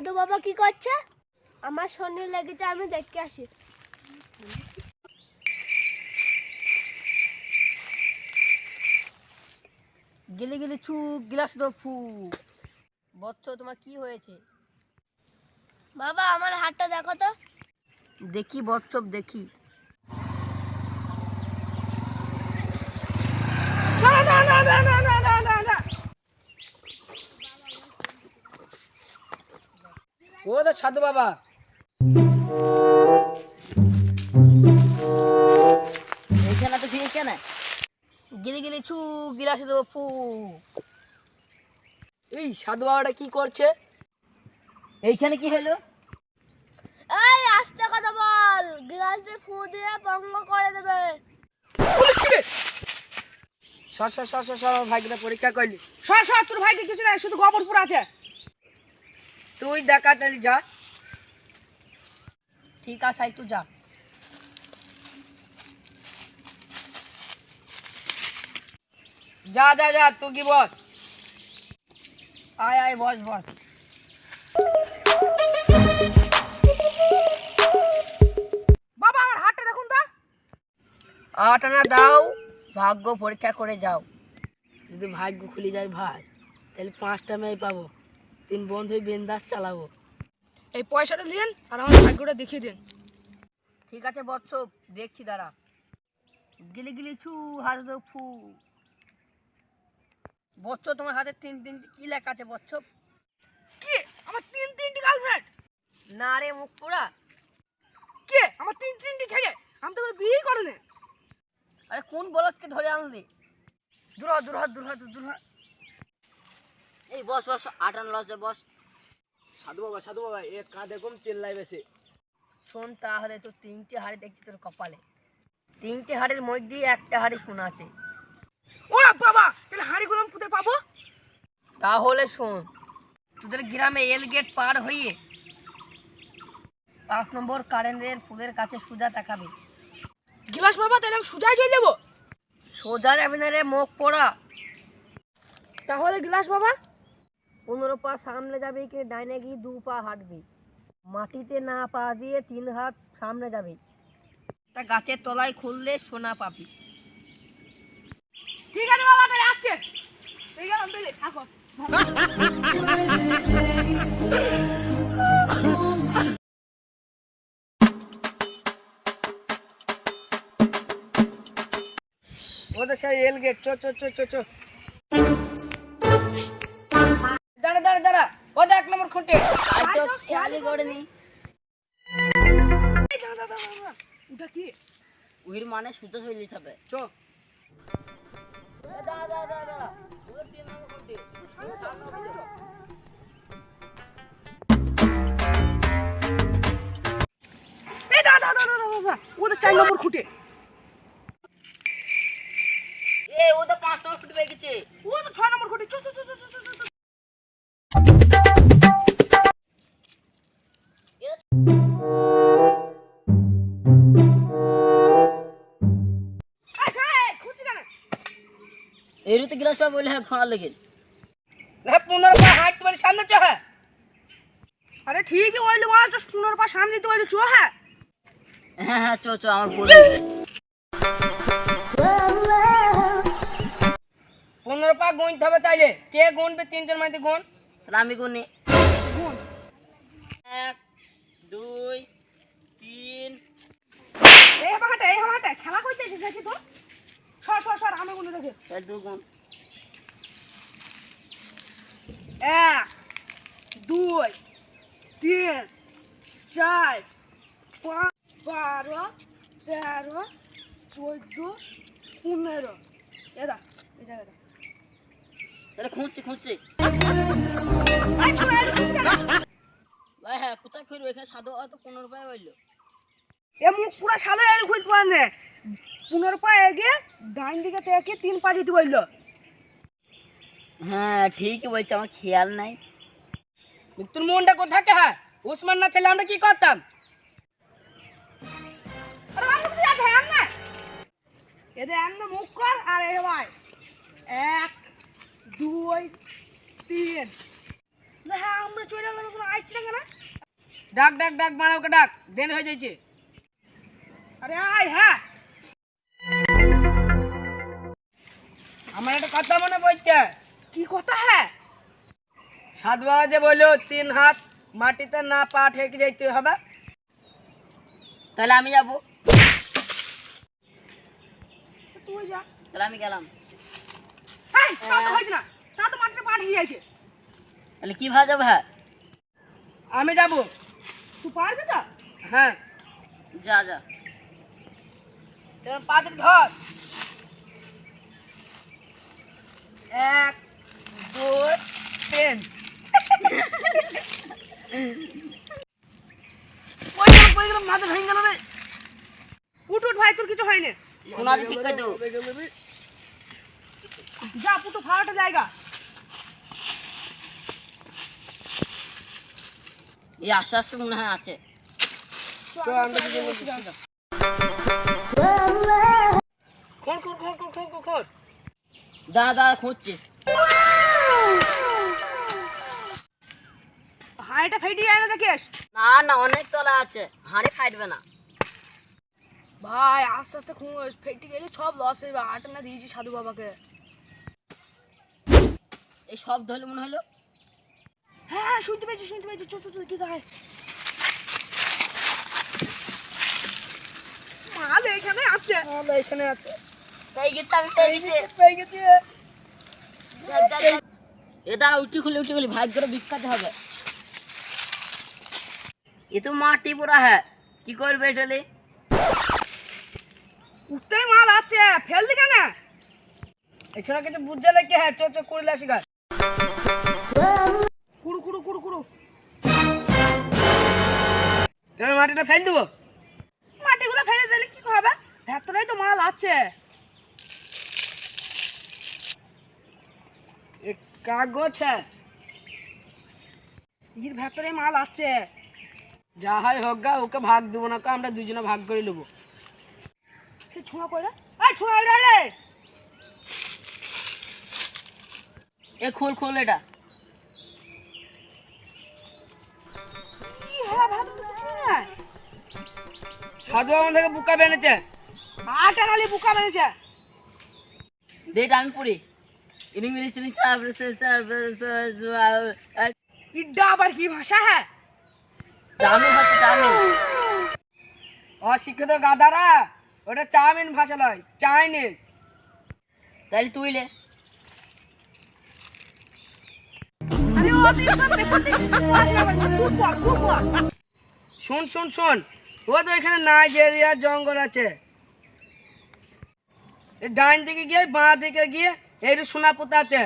সাধু বাবা কি করছে? আমার শনি লেগেছে, আমি দেখে আসি। গেলে গেলে ছু গ্লাস তো ফু। বচ্চ তোমার কি হয়েছে? বাবা আমার হাতটা দেখো তো। দেখি বচ্চব দেখি। ও তো সাধু বাবা। এইখানে তো ঠিক কেন? গিলি গিলি ছু গিলাসে দেবো ফু। এই সাধু বাবাটা কি করছে? এইখানে কি হলো? এই আস্তে কথা বল, গ্লাস দিয়ে ফু দিয়ে ভঙ্গ করে দেবে। সর সর সর সর সর, ভাইকে পরীক্ষা করলি। সর সর, তোর ভাইকে কিছু নাই, শুধু গোবরপুর আছে। তুই দেখা তাহলে যা। ঠিক আছে তুই যা। যা যা যা তুই কি বস। আয় আয় বস বস। বাবা আমার হাতটা দেখুন তো। 8 আনা দাও, ভাগ্য পরীক্ষা করে যাও। যদি ভাগ্য খুলে যায় ভাই, তাহলে 5টা মেয়ে পাবো, 3 বন্ধু বিন্দাস চালাবো। এই পয়সাটা দিন আর আমার ভাগ্যটা দেখিয়ে দিন। ঠিক আছে বৎস, দেখছি দাঁড়া। গিলি গিলি ছু হাতে তো ফু। বৎস তোমার হাতে 3 কি লেখা আছে বৎস? কি আমার তিনটি গার্লফ্রেন্ড? না রে মুখ পোড়া। কে আমার তিনটি ছেলে? আমি তো বিয়ে করে নে। আরে কোন বলদকে ধরে আনলি? দূর হ দূর হ দূর হ দূর হ। এই বস বস, 8 আনা লস বস। সাধু বাবা এ কাঁধে কম চিল্লাই বেশি। শোন তাহলে, তো 3টে হাড়ি দেখছি তোর কপালে। 3টে হাড়ির মধ্যে একটা হাড়ি শোনা আছে। ওরা বাবা, তাহলে হাঁড়ি গুলো কোথায় পাবো? তাহলে শোন, তোদের গ্রামে এল গেট পার হয়ে 5 নম্বর কারেন্টের ফুলের কাছে সোজা তাকাবে। গিলাস বাবা, তাহলে আমি সোজা চলে যাবো? সোজা যাবি না রে মুখ পোড়া। তাহলে গিলাস বাবা 15 পা সামনে যাবে, কি ডাইনে গিয়ে 2 পা হাঁটবি। মাটিতে না পা দিয়ে 3 হাত সামনে যাবে। তা গাছের তলায় খুললে সোনা পাবি। ঠিক আছে বাবা, তাহলে আসছে। ঠিক আছে তাহলে থাকো। ওদের সেই এল গেট। চো চো চো চো চো। দাঁড়া দাঁড়া দাঁড়া, ও দেখ 1 নম্বর খুঁটে। আজ তো খেয়ালই করেনি। ওটা কি? উইর মানে সুতো চলে যাবে। চো। দাঁড়া দাঁড়া দাঁড়া, ও 3 নম্বর খুঁটে। এই দাদা ওটা 4 নম্বর খুঁটে। এ ও তো 5 নম্বর খুঁটে পেয়ে গেছে। ও তো 6 নম্বর খুঁটে। চো চো চো চো চো চো। আচ্ছা খুঁজছি না। এরু তো গিলাস বলে হ্যাঁ খোঁড়া লেগে। না 15 পা হাঁট তোমার সামনে চো। হ্যাঁ আরে ঠিকই ওইলে মার, 15 পা সামনে তো ওইলে চো। হ্যাঁ হ্যাঁ হ্যাঁ চো চো, আমার বলে 15 পা গুনতে হবে। তাইলে কে গুনবে? 3 জন মধ্যে গুন। তাহলে আমি গুনি। গুণ। 1 2 3। এই হামাটা খেলা করতে এসেছিস নাকি তো? সর আমি গুনে দেখি। তাহলে 2 গুন। 1 2 3 4 5 12 13 14 15। এটা এই জায়গাটা। তাহলে খুঁজছি। আই চলে আই খুঁজছি না। হ্যাঁ কোথায় খুঁজবো? এখানে সাধু হয়তো 15 পায় হইলো। এ মুখ পুরো শালো এর খুঁজ পানে। 15 পা এগিয়ে ডাইন দিকে থেকে 3 পা যেতে বললো। হ্যাঁ ঠিকই বলছে, আমার খেয়াল নাই। তোর মনটা কোথায়? হ্যাঁ উসমান না ছেলে আমরা কি করতাম? আরে আমি তো ধ্যান না। এদের এমন মুখ কর আর এ ভাই 1 2 3। না হ্যাঁ আমরা চলে গেলাম কোনো আইছি না কেন? ডাক ডাক ডাক মানে ওকে ডাক, দেরি হয়ে যাচ্ছে। আরে আয় হ্যাঁ। আমার একটা কথা মনে পড়ছে। কি কথা হ্যাঁ? সাধু বাবা যে বললো 3 হাত মাটিতে না পা ঠেকে যেতে হবে, তাহলে আমি যাবো। তো তুই যা। তাহলে আমি গেলাম। এই তা তো হইছে না, তা তো মাত্র পাঠিয়ে যাচ্ছে। তাহলে কি ভাবে যাবো? হ্যাঁ আমি যাব। তুই পারবি তো? হ্যাঁ, যা যা। তোমার পা দুটো ধর। 1 2 3। ওই গেল মাথা ভেঙে গেল রে। উঠ উঠ ভাই, তোর কিছু হয়নি। শোনা ঠিক করে দেবো। যা পুটো ফাড়াটা জায়গা। এই আস্তে আস্তে মনে হয় আছে। তো আমরা দুজন বসি দাও। খোল খোল খোল খোল খোল খোল খোল। দাঁড়া দাঁড়া খুঁজছি। হাঁড়িটা ফেটে যায় না দেখিস? না না, অনেক তলা আছে, হাঁড়ি ফাটবে না। ভাই আস্তে আস্তে ফেটে গেলে সব লস হয়ে যাবে। আটা না দিয়েছি সাধু বাবাকে। এই সব ধরলে মনে হলো। হ্যাঁ শুনতে পেয়েছি চল চল চল, কি দেখায়? মাল এখানে আছে। আমরা এখানে আছে। তাই গেছে, আমি তাই গেছে। পেয়ে গেছি। এ দাঁড়া, উঠি খুলি ভাগ্যের বিখ্যাত হবে। এ তো মাটি পুরা হ্যাঁ, কি করবে এটালে? উঠতেই মাল আছে, ফেললি কেন? এছাড়া কিছু বুঝতে লাগে। হ্যাঁ চো চো করে লাসি গাছ। কুড়ু কুড়ু কুড়ু কুড়ু। তুমি মাটিটা ফেল দেবো। মাটিগুলো ফেলে দিলে কি হবে? ভেতরেই তো মাল আছে। এক কাগজ হ্যাঁ, এর ভেতরে মাল আছে। যা হয় হোক গা, ওকে ভাগ দেবো না, আমরা দুজনে ভাগ করে নেবো। সে ছোঁয়া করে, এই ছোঁয়া এটা রে। এ খোল এটা। কি হ্যাঁ ভেতরে তো কি নাই? সাধু বাবা থেকে বুকা বেনেছে। আটা নালি বুকা বেড়েছে। দেটা আমি পড়ি। ইংলিশ ইডা আবার কি ভাষা হ্যাঁ? চাউমিন হচ্ছে চাউমিন। অশিক্ষিত গাধারা, ওটা চাউমিন ভাষা নয়, চাইনিজ। তাহলে তুই লে। আরে ও তুই তো পেছন দিকে ভাষা বল, কুপ শোন শোন শোন, ও তো এখানে নাইজেরিয়ার জঙ্গল আছে। ডাইন দিকে গিয়ে বাঁ দিকে গিয়ে এইটু সোনা পোতা আছে।